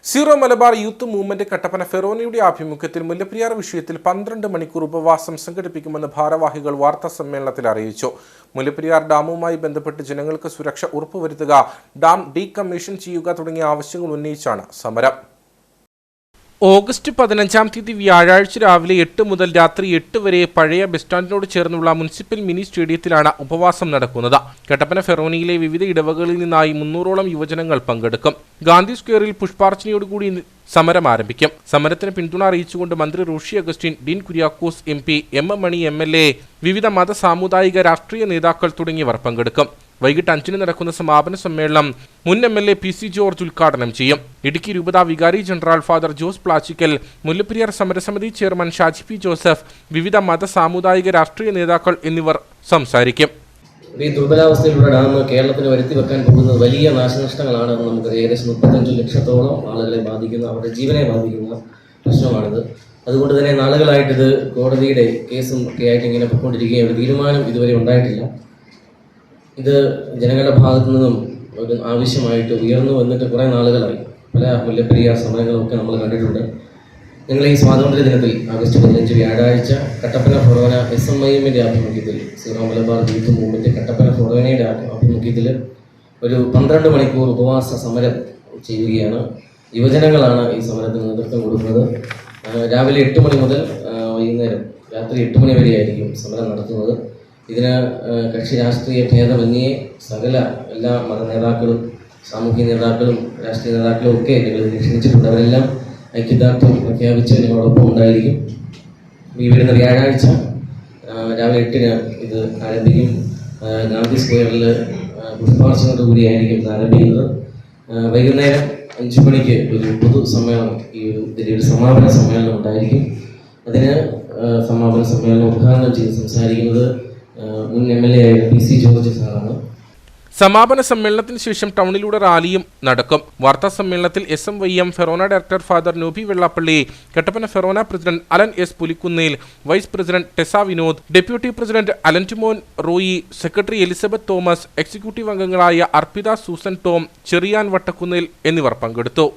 Zero Malabar youth movement Kattappana ഫെറോനയുടെ ആഭിമുഖ്യത്തിൽ മുല്ലപ്പെരിയാർ വിഷയത്തിൽ 12 മണിക്കൂർ ഉപവാസം സംഘടിപ്പിക്കുമെന്ന് ഭാരവാഹികൾ വാർത്താ സമ്മേളനത്തിൽ അറിയിച്ചു. മുല്ലപ്പെരിയാർ ഡാമുമായി ബന്ധപ്പെട്ട് ജനങ്ങൾക്ക് സുരക്ഷ ഉറപ്പുവരുത്തുക, ഡാം ഡീകമ്മീഷൻ ചെയ്യുക തുടങ്ങിയ ആവശ്യങ്ങൾ ഉന്നയിച്ചാണ് സമരം. ഓഗസ്റ്റ് 15-ാം തീയതി വ്യാഴാഴ്ച രാവിലെ 8 മുതൽ രാത്രി 8 വരെ പഴയ ബസ് സ്റ്റാൻഡിനോട് ചേർന്നുള്ള മുനിസിപ്പൽ മിനി സ്റ്റേഡിയത്തിലാണ് ഉപവാസം നടക്കുന്നത്. കട്ടപ്പന ഫെറോനയിലെ വിവിധ ഇടവകളിൽ നിന്നായി 300ഓളം യുവജനങ്ങൾ പങ്കെടുക്കും. ഗാന്ധി സ്ക്വയറിൽ പുഷ്പാർച്ചനയോടുകൂടി സമരം ആരംഭിക്കും. സമരത്തിന് പിന്തുണ അറിയിച്ചുകൊണ്ട് മന്ത്രി Roshi Augustine, Dean Kuriakose MP, M Mani MLA, വിവിധ മത സാമുദായിക രാഷ്ട്രീയ നേതാക്കൾ തുടങ്ങിയവർ പങ്കെടുക്കും. വൈകിട്ട് 5-ന് നടക്കുന്ന സമാപന സമ്മേളനം മുൻ MLA PC ജോർജ് ഉദ്ഘാടനം ചെയ്യും. ഇടുക്കി രൂപതാ വികാരി ജനറൽ ഫാദർ ജോസ് പ്ലാച്ചിക്കൽ, മുല്ലപ്പെരിയാർ സമരസമിതി ചെയർമാൻ ഷാജി P ജോസഫ്, വിവിധ മത സാമുദായിക രാഷ്ട്രീയ നേതാക്കൾ എന്നിവർ സംസാരിക്കും. ഈ ദുർബലാവസ്ഥയിലുള്ള ഡാം കേരളത്തിന് വരുത്തി വെക്കാൻ പോകുന്നത് വലിയ നാശനഷ്ടങ്ങളാണ്. നമുക്കറിയാം, ഏകദേശം 35 ലക്ഷത്തോളം ആളുകളെ ബാധിക്കുന്ന, അവരുടെ ജീവനെ ബാധിക്കുന്ന പ്രശ്നമാണിത്. അതുകൊണ്ട് തന്നെ നാളുകളായിട്ട് ഇത് കോടതിയുടെ കേസും ഒക്കെ ആയിട്ട് ഇങ്ങനെ പൊയ്ക്കൊണ്ടിരിക്കുകയും ഒരു തീരുമാനം ഇതുവരെ ഉണ്ടായിട്ടില്ല. ഇത് ജനങ്ങളുടെ ഭാഗത്തു നിന്നും ഒരു ആവശ്യമായിട്ട് ഉയർന്നു വന്നിട്ട് കുറേ നാളുകളായി. പല മുല്ലപ്പെരിയാർ സമരങ്ങളൊക്കെ നമ്മൾ കണ്ടിട്ടുണ്ട്. ഞങ്ങൾ ഈ സ്വാതന്ത്ര്യ ദിനത്തിൽ ഓഗസ്റ്റ് 15 വ്യാഴാഴ്ച കട്ടപ്പന ഫൊറോന SMIM-ന്റെ ആഭിമുഖ്യത്തിൽ, സീറോ മലബാർ യൂത്ത് മൂവ്മെന്റ് കട്ടപ്പന ഫൊറോനയുടെ ആഭിമുഖ്യത്തിൽ ഒരു 12 മണിക്കൂർ ഉപവാസ സമരം ചെയ്യുകയാണ്. യുവജനങ്ങളാണ് ഈ സമരത്തിന് നേതൃത്വം കൊടുക്കുന്നത്. രാവിലെ 8 മണി മുതൽ വൈകുന്നേരം രാത്രി 8 മണി വരെയായിരിക്കും സമരം നടത്തുന്നത്. ഇതിന് കക്ഷി രാഷ്ട്രീയ ഭേദമന്യേ സകല എല്ലാ മത നേതാക്കളും, സാമൂഹ്യ നേതാക്കളും, രാഷ്ട്രീയ നേതാക്കളും ഒക്കെ ഞങ്ങൾ ക്ഷണിച്ചിട്ടുണ്ട്. അവരെല്ലാം ഐക്യദാർഢ്യം പ്രഖ്യാപിച്ച് ഞങ്ങളോടൊപ്പം ഉണ്ടായിരിക്കും. ഈ വരുന്ന വ്യാഴാഴ്ച രാവിലെ 8-ന് ഇത് ആരംഭിക്കും. ഗാന്ധി സ്ക്വയറിൽ പുഷ്പാർച്ചനയോടുകൂടിയായിരിക്കും ഇത് ആരംഭിക്കുന്നത്. വൈകുന്നേരം 5 മണിക്ക് ഒരു പൊതു സമ്മേളനം, ഇതിൻ്റെ ഒരു സമാപന സമ്മേളനം ഉണ്ടായിരിക്കും. അതിന് സമാപന സമ്മേളനം ഉദ്ഘാടനം ചെയ്ത് സംസാരിക്കുന്നത് മുൻ MLA ആയ PC ജോർജ് സാറാണ്. സമാപന സമ്മേളനത്തിന് ശേഷം ടൗണിലൂടെ റാലിയും നടക്കും. വാർത്താ സമ്മേളനത്തിൽ SMYM Forane director father Nobi Vellappally, Kattappana Forane president Alan S Pulikkunnel, vice president Tessa Vinod, deputy president അലൻറ്റുമോൻ റോയി, സെക്രട്ടറി എലിസബത്ത് തോമസ്, എക്സിക്യൂട്ടീവ് അംഗങ്ങളായ അർപ്പിത സൂസൻ ടോം, ചെറിയാൻ വട്ടക്കുന്നേൽ എന്നിവർ പങ്കെടുത്തു.